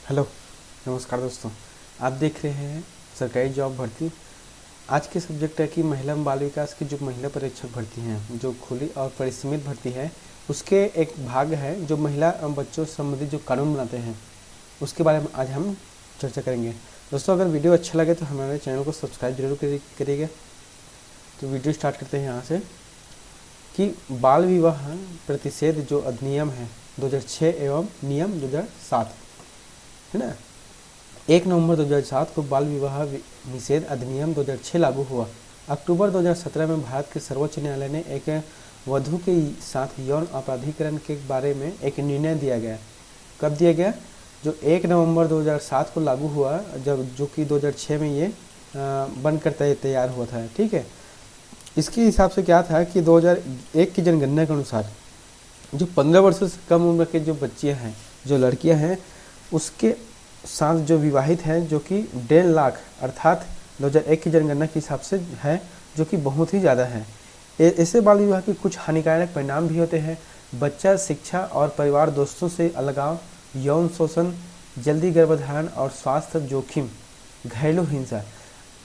Hello, नमस्कार दोस्तों। आप देख रहे हैं सरकारी जॉब भर्ती। आज के सब्जेक्ट है कि महिला एवं बाल विकास की जो महिला परीक्षक भर्ती हैं, जो खुली और परिसीमित भर्ती है, उसके एक भाग है जो महिला एवं बच्चों से संबंधित जो कानून बनाते हैं, उसके बारे में आज हम चर्चा करेंगे। दोस्तों, अगर वीडियो अच्छा लगे तो हमारे चैनल को सब्सक्राइब जरूर करिएगा। तो वीडियो स्टार्ट करते हैं यहाँ से कि बाल विवाह प्रतिषेध जो अधिनियम है 2006 एवं नियम 2007 है ना। 1 नवंबर 2007 को बाल विवाह निषेध अधिनियम 2006 लागू हुआ। अक्टूबर 2017 में भारत के सर्वोच्च न्यायालय ने एक वधू के साथ यौन अपराधीकरण के बारे में एक निर्णय दिया गया। कब दिया गया? जो 1 नवंबर 2007 को लागू हुआ, जब जो कि 2006 में ये बनकर तैयार हुआ था। ठीक है, इसके हिसाब से क्या था कि 2001 की जनगणना के अनुसार जो 15 वर्षों से कम उम्र के जो बच्चियां हैं, जो लड़कियां हैं, उसके साथ जो विवाहित हैं, जो कि 1.5 लाख अर्थात 2001 की जनगणना के हिसाब से है, जो कि बहुत ही ज़्यादा है। ऐसे बाल विवाह के कुछ हानिकारक परिणाम भी होते हैं। बच्चा शिक्षा और परिवार दोस्तों से अलगाव, यौन शोषण, जल्दी गर्भधारण और स्वास्थ्य जोखिम, घरेलू हिंसा।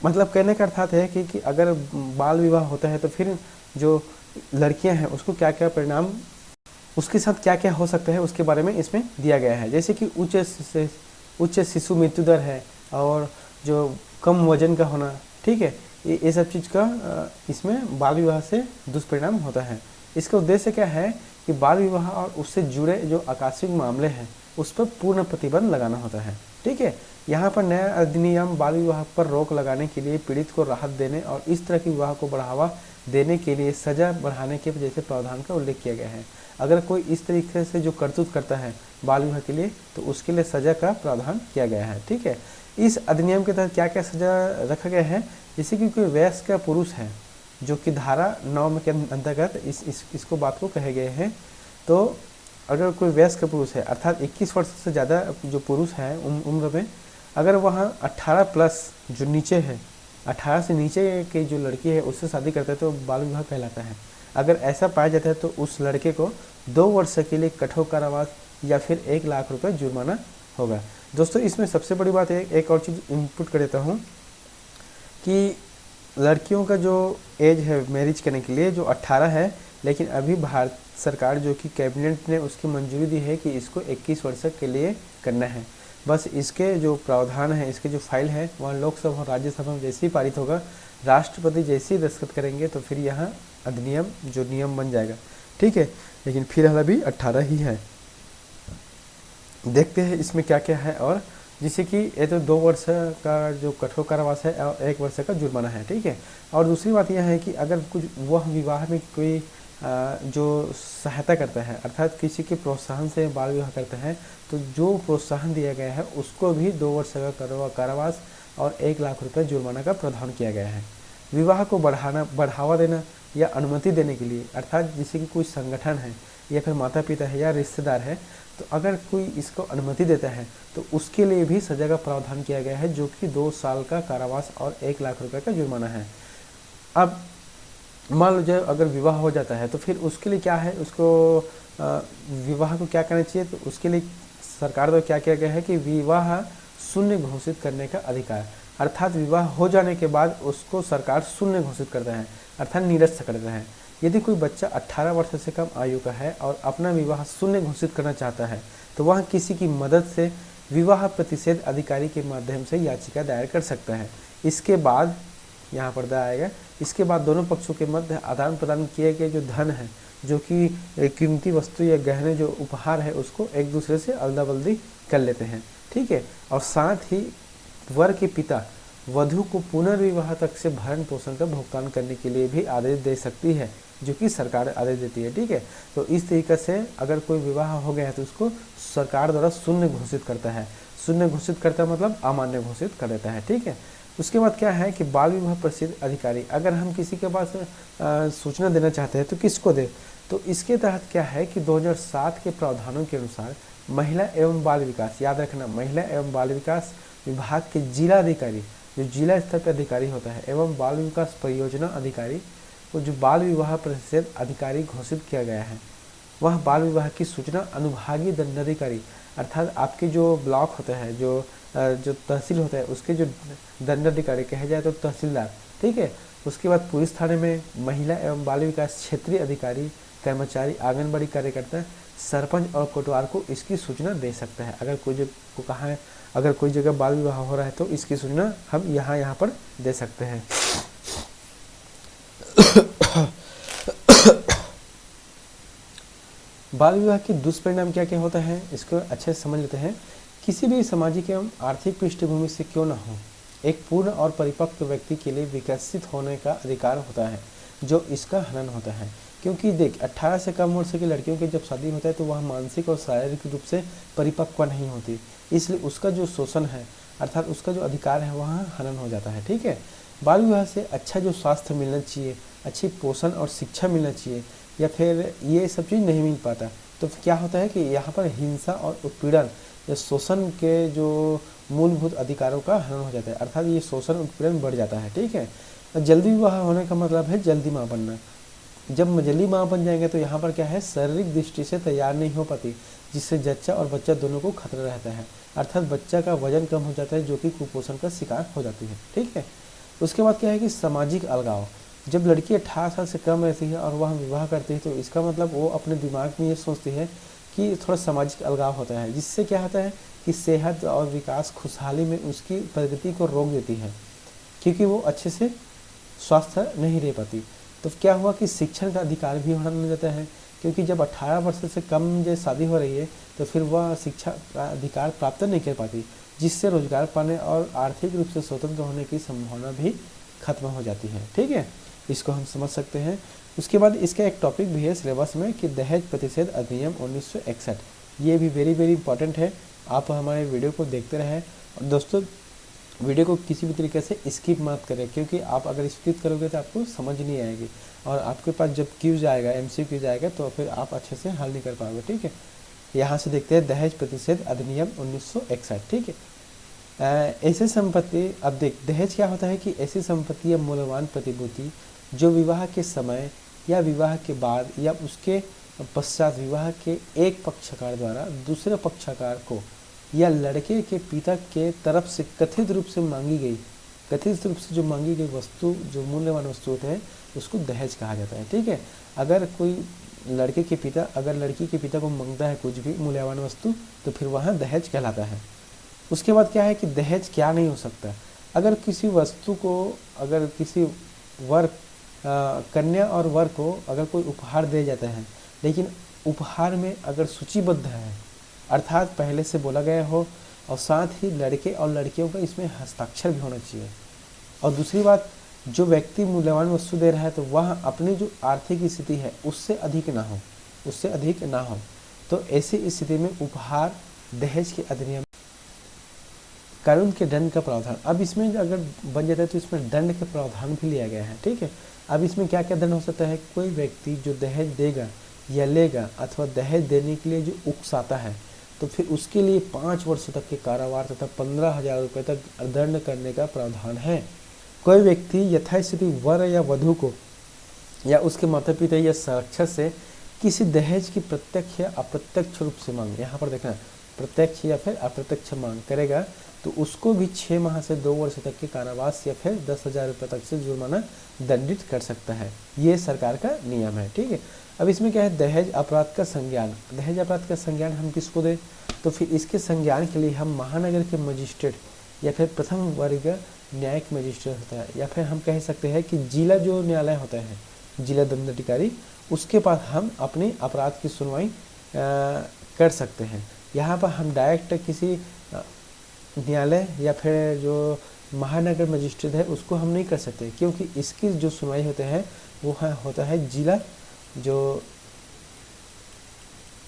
मतलब कहने का अर्थात है कि अगर बाल विवाह होता है तो फिर जो लड़कियां हैं उसको क्या क्या परिणाम, उसके साथ क्या क्या हो सकता है, उसके बारे में इसमें दिया गया है। जैसे कि उच्च शिशु मृत्यु दर है और जो कम वजन का होना। ठीक है, ये सब चीज़ का इसमें बाल विवाह से दुष्परिणाम होता है। इसका उद्देश्य क्या है कि बाल विवाह और उससे जुड़े जो आकस्मिक मामले हैं उस पर पूर्ण प्रतिबंध लगाना होता है। ठीक है, यहाँ पर नया अधिनियम बाल विवाह पर रोक लगाने के लिए, पीड़ित को राहत देने और इस तरह के विवाह को बढ़ावा देने के लिए सजा बढ़ाने के जैसे प्रावधान का उल्लेख किया गया है। अगर कोई इस तरीके से जो करतूत करता है बाल विवाह के लिए तो उसके लिए सजा का प्रावधान किया गया है। ठीक है, इस अधिनियम के तहत क्या क्या सजा रखा गया है? जैसे कि कोई वयस्क पुरुष है जो कि धारा 9 के अंतर्गत इसको बात को कहे गए हैं। तो अगर कोई वयस्क पुरुष है अर्थात 21 वर्ष से ज़्यादा जो पुरुष है उम्र में, अगर वहाँ 18 प्लस जो नीचे है, 18 से नीचे की जो लड़की है उससे शादी करता है तो बाल विवाह कहलाता है। अगर ऐसा पाया जाता है तो उस लड़के को 2 वर्ष के लिए कठोर कारावास या फिर 1 लाख रुपए जुर्माना होगा। दोस्तों, इसमें सबसे बड़ी बात एक और चीज़ इनपुट कर देता हूँ कि लड़कियों का जो एज है मैरिज करने के लिए जो 18 है, लेकिन अभी भारत सरकार जो कि कैबिनेट ने उसकी मंजूरी दी है कि इसको 21 वर्ष के लिए करना है। बस इसके जो प्रावधान है, इसके जो फाइल है वह लोकसभा और राज्यसभा में जैसे ही पारित होगा, राष्ट्रपति जैसे ही दस्तखत करेंगे तो फिर यहाँ अधिनियम जो नियम बन जाएगा। ठीक है, लेकिन फिलहाल अभी 18 ही है। देखते हैं इसमें क्या क्या है। और जिससे कि ये तो 2 वर्ष का जो कठोर कारावास है और 1 वर्ष का जुर्माना है। ठीक है, और दूसरी बात यह है कि अगर कुछ वह विवाह में कोई जो सहायता करता है अर्थात किसी के प्रोत्साहन से बाल विवाह करता है तो जो प्रोत्साहन दिया गया है उसको भी 2 वर्ष का कारावास और 1 लाख रुपए जुर्माना का प्रावधान किया गया है। विवाह को बढ़ावा देना या अनुमति देने के लिए अर्थात जैसे कि कोई संगठन है या फिर माता पिता है या रिश्तेदार है, तो अगर कोई इसको अनुमति देता है तो उसके लिए भी सजा का प्रावधान किया गया है, जो कि 2 साल का कारावास और 1 लाख रुपए का जुर्माना है। अब मान लो जब अगर विवाह हो जाता है तो फिर उसके लिए क्या है, उसको विवाह को क्या करना चाहिए? तो उसके लिए सरकार द्वारा क्या किया गया है कि विवाह शून्य घोषित करने का अधिकार, अर्थात विवाह हो जाने के बाद उसको सरकार शून्य घोषित करता है अर्थात निरस्त करता है। यदि कोई बच्चा 18 वर्ष से कम आयु का है और अपना विवाह शून्य घोषित करना चाहता है तो वह किसी की मदद से विवाह प्रतिषेध अधिकारी के माध्यम से याचिका दायर कर सकता है। इसके बाद यहाँ पर आएगा, इसके बाद दोनों पक्षों के मध्य आदान प्रदान किए गए जो धन है, जो कि कीमती वस्तु या गहने जो उपहार है, उसको एक दूसरे से अदला बदली कर लेते हैं। ठीक है, और साथ ही वर के पिता वधु को पुनर्विवाह तक से भरण पोषण का भुगतान करने के लिए भी आदेश दे सकती है, जो कि सरकार आदेश देती है। ठीक है, तो इस तरीके से अगर कोई विवाह हो गया है तो उसको सरकार द्वारा शून्य घोषित करता है। शून्य घोषित करता मतलब अमान्य घोषित कर देता है। ठीक है, उसके बाद क्या है कि बाल विवाह प्रतिषेध अधिकारी, अगर हम किसी के पास सूचना देना चाहते हैं तो किसको दे? तो इसके तहत क्या है कि 2007 के प्रावधानों के अनुसार महिला एवं बाल विकास, याद रखना, महिला एवं बाल विकास विभाग के जिला अधिकारी, जो जिला स्तर पर अधिकारी होता है, एवं बाल विकास परियोजना अधिकारी को जो बाल विवाह प्रतिषेध अधिकारी घोषित किया गया है, वह बाल विवाह की सूचना अनुभागीय दंडाधिकारी अर्थात आपके जो ब्लॉक होता है, जो तहसील होता है, उसके जो दंडाधिकारी कहे जाए तो तहसीलदार, ठीक है, उसके बाद पुलिस थाने में महिला एवं बाल विकास क्षेत्रीय अधिकारी, कर्मचारी, आंगनबाड़ी कार्यकर्ता, सरपंच और कोतवाल को इसकी सूचना दे सकता है। अगर कोई जगह को कहा है, अगर कोई जगह बाल विवाह हो रहा है तो इसकी सूचना हम यहाँ पर दे सकते हैं। बाल विवाह के दुष्परिणाम क्या क्या होता है, इसको अच्छे से समझ लेते हैं। किसी भी सामाजिक एवं आर्थिक पृष्ठभूमि से क्यों न हो, एक पूर्ण और परिपक्व व्यक्ति के लिए विकसित होने का अधिकार होता है, जो इसका हनन होता है। क्योंकि देख, 18 से कम वर्ष की लड़कियों की जब शादी होता है तो वह मानसिक और शारीरिक रूप से परिपक्व नहीं होती, इसलिए उसका जो शोषण है, अर्थात उसका जो अधिकार है, वहाँ हनन हो जाता है। ठीक है, बाल विवाह से अच्छा जो स्वास्थ्य मिलना चाहिए, अच्छी पोषण और शिक्षा मिलना चाहिए, या फिर ये सब चीज़ नहीं मिल पाता, तो क्या होता है कि यहाँ पर हिंसा और उत्पीड़न या शोषण के जो मूलभूत अधिकारों का हनन हो जाता है, अर्थात ये शोषण उत्पीड़न बढ़ जाता है। ठीक है, जल्दी विवाह होने का मतलब है जल्दी माँ बनना। जब जल्दी माँ बन जाएंगे तो यहाँ पर क्या है, शारीरिक दृष्टि से तैयार नहीं हो पाती, जिससे जच्चा और बच्चा दोनों को खतरा रहता है, अर्थात बच्चा का वजन कम हो जाता है, जो कि कुपोषण का शिकार हो जाती है। ठीक है, उसके बाद क्या है कि सामाजिक अलगाव। जब लड़की 18 साल से कम रहती है और वह विवाह करती है तो इसका मतलब वो अपने दिमाग में ये सोचती है कि थोड़ा सामाजिक अलगाव होता है, जिससे क्या होता है कि सेहत और विकास खुशहाली में उसकी प्रगति को रोक देती है, क्योंकि वो अच्छे से स्वास्थ्य नहीं रह पाती। तो क्या हुआ कि शिक्षण का अधिकार भी हनन हो जाता है, क्योंकि जब 18 वर्ष से कम जो शादी हो रही है तो फिर वह शिक्षा का अधिकार प्राप्त नहीं कर पाती, जिससे रोजगार पाने और आर्थिक रूप से स्वतंत्र होने की संभावना भी खत्म हो जाती है। ठीक है, इसको हम समझ सकते हैं। उसके बाद इसका एक टॉपिक भी है सिलेबस में कि दहेज प्रतिषेध अधिनियम 1961, ये भी वेरी वेरी इंपॉर्टेंट है। आप हमारे वीडियो को देखते रहें और दोस्तों वीडियो को किसी भी तरीके से स्किप मत करें, क्योंकि आप अगर स्किप करोगे तो आपको समझ नहीं आएगी और आपके पास जब क्यूज आएगा, MCQ आएगा, तो फिर आप अच्छे से हल नहीं कर पाओगे। ठीक है, यहाँ से देखते हैं दहेज प्रतिषेध अधिनियम 1961। ठीक है, ऐसी संपत्ति, अब देख दहेज क्या होता है कि ऐसी संपत्ति या मूल्यवान प्रतिभूति जो विवाह के समय या विवाह के बाद या उसके पश्चात विवाह के एक पक्षकार द्वारा दूसरे पक्षकार को या लड़के के पिता के तरफ से कथित रूप से मांगी गई, कथित रूप से जो मांगी गई वस्तु, जो मूल्यवान वस्तु होते हैं, उसको दहेज कहा जाता है। ठीक है, अगर कोई लड़के के पिता अगर लड़की के पिता को मांगता है कुछ भी मूल्यवान वस्तु, तो फिर वहाँ दहेज कहलाता है। उसके बाद क्या है कि दहेज क्या नहीं हो सकता, अगर किसी वस्तु को, अगर किसी वर कन्या और वर को अगर कोई उपहार दे जाता है, लेकिन उपहार में अगर सूचीबद्ध है, अर्थात पहले से बोला गया हो, और साथ ही लड़के और लड़कियों का इसमें हस्ताक्षर भी होना चाहिए, और दूसरी बात, जो व्यक्ति मूल्यवान वस्तु दे रहा है तो वह अपनी जो आर्थिक स्थिति है उससे अधिक ना हो, उससे अधिक ना हो, तो ऐसी स्थिति में उपहार दहेज के अधिनियम कानून के दंड का प्रावधान। अब इसमें अगर बन जाता है तो इसमें दंड का प्रावधान भी लिया गया है। ठीक है, अब इसमें क्या क्या दंड हो सकता है, कोई व्यक्ति जो दहेज देगा या लेगा अथवा दहेज देने के लिए जो उकसाता है, तो फिर उसके लिए 5 वर्ष तक के कारावास तथा 15,000 रुपये तक दंड करने का प्रावधान है। कोई व्यक्ति यथास्थिति वर या वधू को या उसके माता पिता या साक्षर से किसी दहेज की प्रत्यक्ष या अप्रत्यक्ष रूप से मांग, यहाँ पर देखना प्रत्यक्ष या फिर अप्रत्यक्ष मांग करेगा तो उसको भी 6 माह से 2 वर्ष तक के कारावास या फिर 10,000 रुपये तक से जुर्माना दंडित कर सकता है। ये सरकार का नियम है। ठीक है, अब इसमें क्या है, दहेज अपराध का संज्ञान। दहेज अपराध का संज्ञान हम किसको दें, तो फिर इसके संज्ञान के लिए हम महानगर के मजिस्ट्रेट या फिर प्रथम वर्ग न्यायिक मजिस्ट्रेट होता है, या फिर हम कह सकते हैं कि जिला जो न्यायालय होता है, जिला दंडाधिकारी, उसके पास हम अपने अपराध की सुनवाई कर सकते हैं। यहाँ पर हम डायरेक्ट किसी न्यायालय या फिर जो महानगर मजिस्ट्रेट है उसको हम नहीं कर सकते, क्योंकि इसकी जो सुनवाई होते हैं वो होता है जिला, जो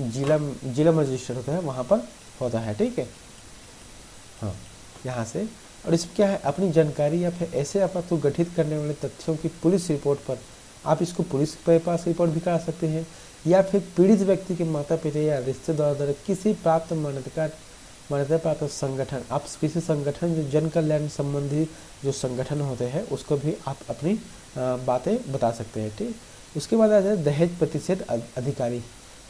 जिला मजिस्ट्रेट होता है वहाँ पर होता है। ठीक है, हाँ, यहाँ से। और इसमें क्या है, अपनी जानकारी या फिर ऐसे अपराध को गठित करने वाले तथ्यों की पुलिस रिपोर्ट पर आप इसको पुलिस के पास रिपोर्ट भी करा सकते हैं, या फिर पीड़ित व्यक्ति के माता पिता या रिश्तेदार द्वारा किसी प्राप्त मान्यता प्राप्त संगठन, आप किसी संगठन जो जन कल्याण संबंधी जो संगठन होते हैं उसको भी आप अपनी बातें बता सकते हैं। ठीक, उसके बाद आता है दहेज प्रतिषेध अधिकारी।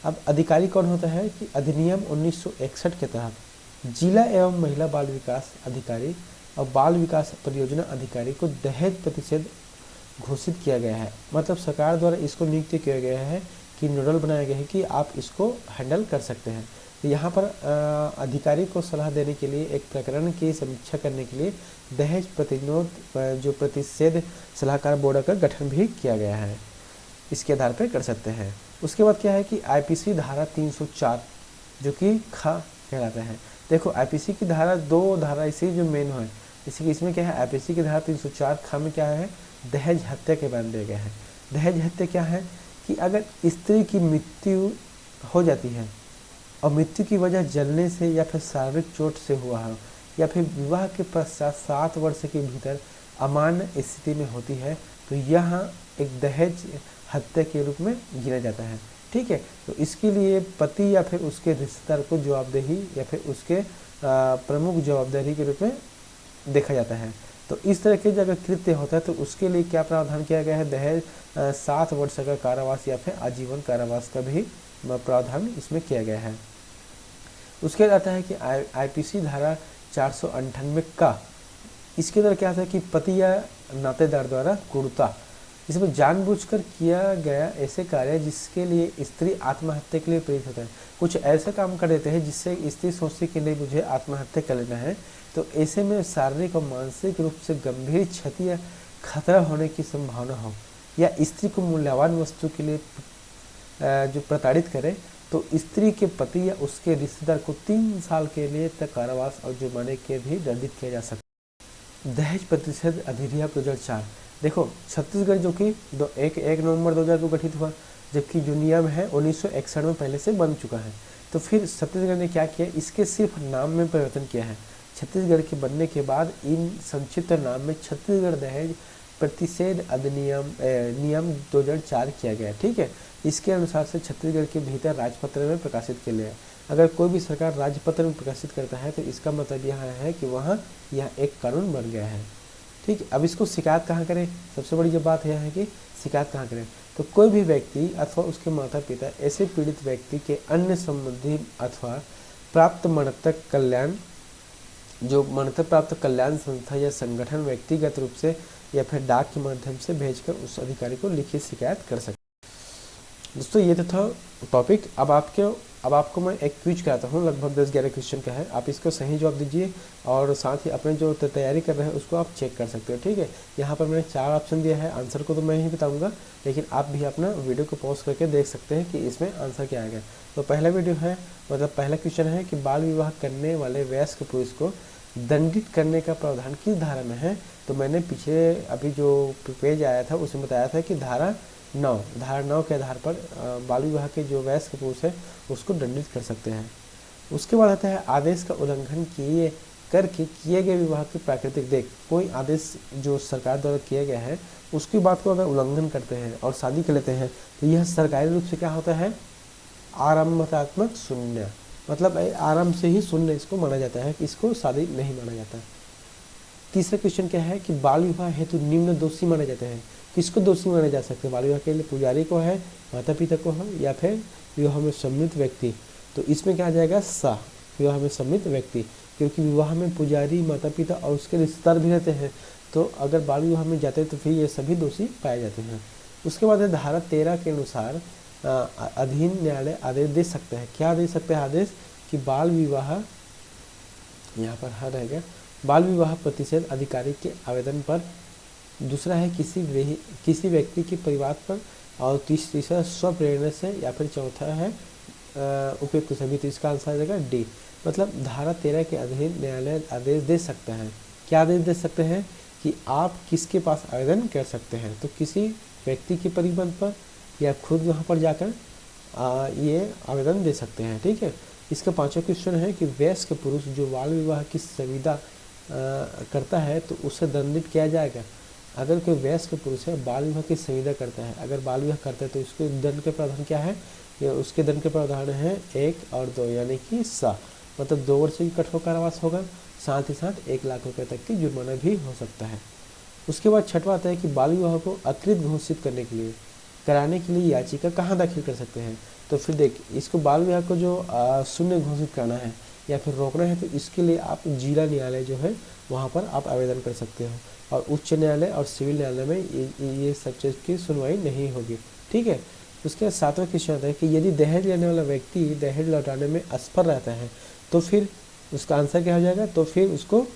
अब अधिकारी कौन होता है कि अधिनियम 1961 के तहत जिला एवं महिला बाल विकास अधिकारी और बाल विकास परियोजना अधिकारी को दहेज प्रतिषेध घोषित किया गया है। मतलब सरकार द्वारा इसको नियुक्त किया गया है कि नोडल बनाया गया है कि आप इसको हैंडल कर सकते हैं। तो यहाँ पर अधिकारी को सलाह देने के लिए, एक प्रकरण की समीक्षा करने के लिए दहेज प्रतिषेध सलाहकार बोर्ड का गठन भी किया गया है। इसके आधार पर कर सकते हैं। उसके बाद क्या है कि आईपीसी धारा 304 जो कि खा कहलाता है। देखो आईपीसी की धारा, दो धारा इसी जो मेन है, इसी इसमें क्या है, आईपीसी की धारा 304 खा में क्या है, दहेज हत्या के बारे में दिया गया है। दहेज हत्या क्या है कि अगर स्त्री की मृत्यु हो जाती है और मृत्यु की वजह जलने से या फिर शारीरिक चोट से हुआ हो या फिर विवाह के पश्चात 7 वर्ष के भीतर अमान्य स्थिति में होती है, तो यहाँ एक दहेज हत्या के रूप में गिना जाता है। ठीक है, तो इसके लिए पति या फिर उसके रिश्तेदार को जवाबदेही या फिर उसके प्रमुख जवाबदारी के रूप में देखा जाता है। तो इस तरह के अगर कृत्य होता है तो उसके लिए क्या प्रावधान किया गया है, दहेज 7 वर्ष का कारावास या फिर आजीवन कारावास का भी प्रावधान इसमें किया गया है। उसके बाद आता है कि आईपीसी धारा 498 का, इसके अंदर क्या आता है कि पति या नातेदार द्वारा क्रूरता, इसमें जानबूझकर किया गया ऐसे कार्य जिसके लिए स्त्री आत्महत्या के लिए प्रेरित होता है। कुछ ऐसे काम कर देते हैं जिससे स्त्री सोचती कि नहीं मुझे आत्महत्या कर लेना है, तो ऐसे में शारीरिक और मानसिक रूप से गंभीर क्षति या खतरा होने की संभावना हो, या स्त्री को मूल्यवान वस्तु के लिए जो प्रताड़ित करे, तो स्त्री के पति या उसके रिश्तेदार को 3 साल के लिए तक कारावास और जुर्माने के भी दंडित किया जा सकता है। दहेज प्रतिषेध अधिनियम 2004, देखो छत्तीसगढ़ जो कि 1 नवंबर 2000 को गठित हुआ, जबकि जो नियम है 1961 में पहले से बन चुका है। तो फिर छत्तीसगढ़ ने क्या किया, इसके सिर्फ नाम में परिवर्तन किया है। छत्तीसगढ़ के बनने के बाद इन संक्षिप्त नाम में छत्तीसगढ़ दहेज प्रतिषेध अधिनियम नियम 2004 किया गया। ठीक है, इसके अनुसार से छत्तीसगढ़ के भीतर राजपत्र में प्रकाशित किया गया। अगर कोई भी सरकार राजपत्र में प्रकाशित करता है तो इसका मतलब यह है कि वहाँ यह एक कानून बन गया है। ठीक है, अब इसको शिकायत कहाँ करें, सबसे बड़ी जो बात यह है कि शिकायत कहाँ करें, तो कोई भी व्यक्ति अथवा उसके माता पिता ऐसे पीड़ित व्यक्ति के अन्य संबंधी अथवा प्राप्त मरणतक कल्याण, जो मरणतक प्राप्त कल्याण संस्था या संगठन व्यक्तिगत रूप से या फिर डाक के माध्यम से भेजकर उस अधिकारी को लिखित शिकायत कर सकते। दोस्तों ये तो था टॉपिक। अब आपको मैं एक क्विज कराता हूँ, लगभग 10-11 क्वेश्चन का है। आप इसको सही जवाब दीजिए और साथ ही अपने जो तैयारी कर रहे हैं उसको आप चेक कर सकते हो। ठीक है, यहाँ पर मैंने 4 ऑप्शन दिया है, आंसर को तो मैं ही बताऊँगा, लेकिन आप भी अपना वीडियो को पॉज करके देख सकते हैं कि इसमें आंसर क्या आएगा। तो पहला वीडियो है, मतलब पहला क्वेश्चन है कि बाल विवाह करने वाले वयस्क पुरुष को दंडित करने का प्रावधान किस धारा में है। तो मैंने पीछे अभी जो पेज आया था उसमें बताया था कि धारा 9 के आधार पर बाल विवाह के जो वयस्क पुरुष है उसको दंडित कर सकते हैं। उसके बाद आता है आदेश का उल्लंघन करके किए गए विवाह की प्राकृतिक देख, कोई आदेश जो सरकार द्वारा किया गया है उसकी बात को अगर उल्लंघन करते हैं और शादी कर लेते हैं तो यह सरकारी रूप से क्या होता है, आरंभात्मक शून्य, मतलब आरंभ से ही शून्य इसको माना जाता है, कि इसको शादी नहीं माना जाता। तीसरा क्वेश्चन क्या है कि बाल विवाह हेतु निम्न दोषी माने जाते हैं। किसको दोषी माना जा सकते हैं बाल विवाह के लिए, पुजारी को है, माता पिता को है, या फिर विवाह में सम्मिलित व्यक्ति। तो इसमें क्या आ जाएगा, सा, विवाह में सम्मिलित व्यक्ति, क्योंकि विवाह में पुजारी, माता पिता और उसके रिश्तेदार भी रहते हैं। तो अगर बाल विवाह में जाते हैं तो फिर ये सभी दोषी पाए जाते हैं। उसके बाद है धारा 13 के अनुसार अधीन न्यायालय आदेश दे सकता है। क्या दे सकते हैं आदेश, कि बाल विवाह, यहाँ पर हर रहेगा, बाल विवाह प्रतिषेध अधिकारी के आवेदन पर। दूसरा है किसी व्यक्ति के परिवार पर, और तीसरा स्वप्रेरणा से, या फिर चौथा है उपयुक्त सभी। तो इसका आंसर आ जाएगा डी, मतलब धारा 13 के अधीन न्यायालय आदेश दे सकता है। क्या आदेश दे सकते हैं कि आप किसके पास आवेदन कर सकते हैं, तो किसी व्यक्ति के परिवार पर या खुद वहाँ पर जाकर ये आवेदन दे सकते हैं। ठीक है, इसका 5वां क्वेश्चन है कि वयस्क पुरुष जो बाल विवाह की संविदा करता है तो उसे दंडित किया जाएगा। अगर कोई वयस्क पुरुष है बाल विवाह की संविदा करता है, अगर बाल विवाह करता है तो उसके दंड के प्रावधान क्या है, उसके दंड के प्रावधान है 1 और 2, यानी कि सा, मतलब 2 वर्ष की कठोर कारावास होगा, साथ ही साथ 1 लाख रुपए तक की जुर्माना भी हो सकता है। उसके बाद 6वां आता है कि बाल विवाह को अकृत घोषित करने के लिए कराने के लिए याचिका कहाँ दाखिल कर सकते हैं? तो फिर देख, इसको बाल विवाह को जो शून्य घोषित करना है या फिर रोकना है, तो इसके लिए आप जिला न्यायालय जो है वहाँ पर आप आवेदन कर सकते हो, और उच्च न्यायालय और सिविल न्यायालय में ये सब चीज़ की सुनवाई नहीं होगी। ठीक है। उसके बाद 7वां क्वेश्चन आता है कि यदि दहेज लेने वाला व्यक्ति दहेज लौटाने में असफल रहता है तो फिर उसका आंसर क्या हो जाएगा? तो फिर उसको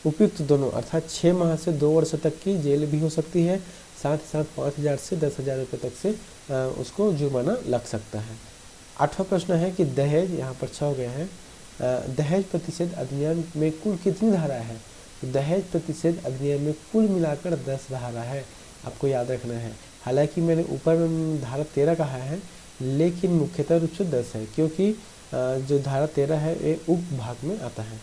उपयुक्त दोनों अर्थात 6 माह से 2 वर्ष तक की जेल भी हो सकती है, साथ ही साथ 5,000 से 10,000 रुपये तक से उसको जुर्माना लग सकता है। 8वां प्रश्न है कि दहेज, यहाँ पर 6 हो गया है, दहेज प्रतिषेध अधिनियम में कुल कितनी धारा है? तो दहेज प्रतिषेध अधिनियम में कुल मिलाकर 10 धारा है, आपको याद रखना है। हालांकि मैंने ऊपर धारा 13 कहा है, लेकिन मुख्यतः रूप से 10 है, क्योंकि जो धारा 13 है ये उप भाग में आता है।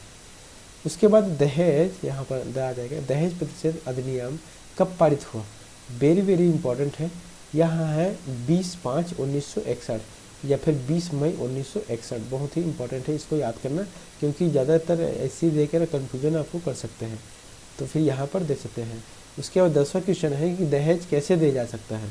उसके बाद दहेज, यहाँ पर आ जाएगा, दहेज प्रतिषेध अधिनियम कब पारित हुआ? वेरी वेरी इंपॉर्टेंट है। यहाँ है 20/5/1961 या फिर 20 मई 1961, बहुत ही इंपॉर्टेंट है, इसको याद करना, क्योंकि ज़्यादातर ऐसी देकर कन्फ्यूजन आपको कर सकते हैं, तो फिर यहाँ पर दे सकते हैं। उसके बाद 10वां क्वेश्चन है कि दहेज कैसे दिया जा सकता है?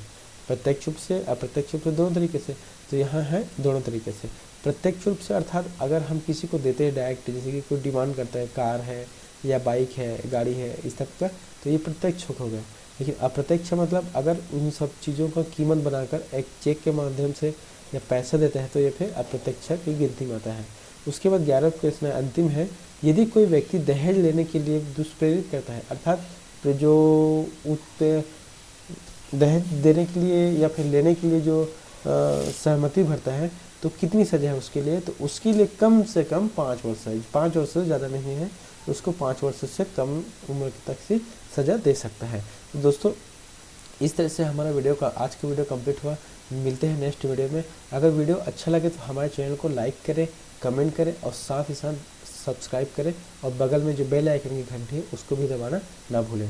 प्रत्यक्ष रूप से, अप्रत्यक्ष रूप से, दोनों तरीके से। तो यहाँ है दोनों तरीके से। प्रत्यक्ष रूप से अर्थात अगर हम किसी को देते हैं डायरेक्ट, जैसे कि कोई डिमांड करता है, कार है या बाइक है, गाड़ी है, इस तक का, तो ये प्रत्यक्ष हो गया। लेकिन अप्रत्यक्ष मतलब अगर उन सब चीज़ों का कीमत बनाकर एक चेक के माध्यम से या पैसा देते हैं, तो ये फिर अप्रत्यक्ष की गिनती में आता है। उसके बाद 11वां क्वेश्चन अंतिम है, यदि कोई व्यक्ति दहेज लेने के लिए दुष्प्रेरित करता है, अर्थात जो दहेज देने के लिए या फिर लेने के लिए जो सहमति भरता है, तो कितनी सज़ा है उसके लिए? तो उसके लिए कम से कम 5 वर्ष है, 5 वर्ष से ज़्यादा नहीं है, उसको 5 वर्ष से कम उम्र तक से सज़ा दे सकता है। तो दोस्तों, इस तरह से हमारा वीडियो का आज का वीडियो कंप्लीट हुआ। मिलते हैं नेक्स्ट वीडियो में। अगर वीडियो अच्छा लगे तो हमारे चैनल को लाइक करें, कमेंट करें और साथ ही साथ सब्सक्राइब करें, और बगल में जो बेल आइकन की घंटी है उसको भी दबाना ना भूलें।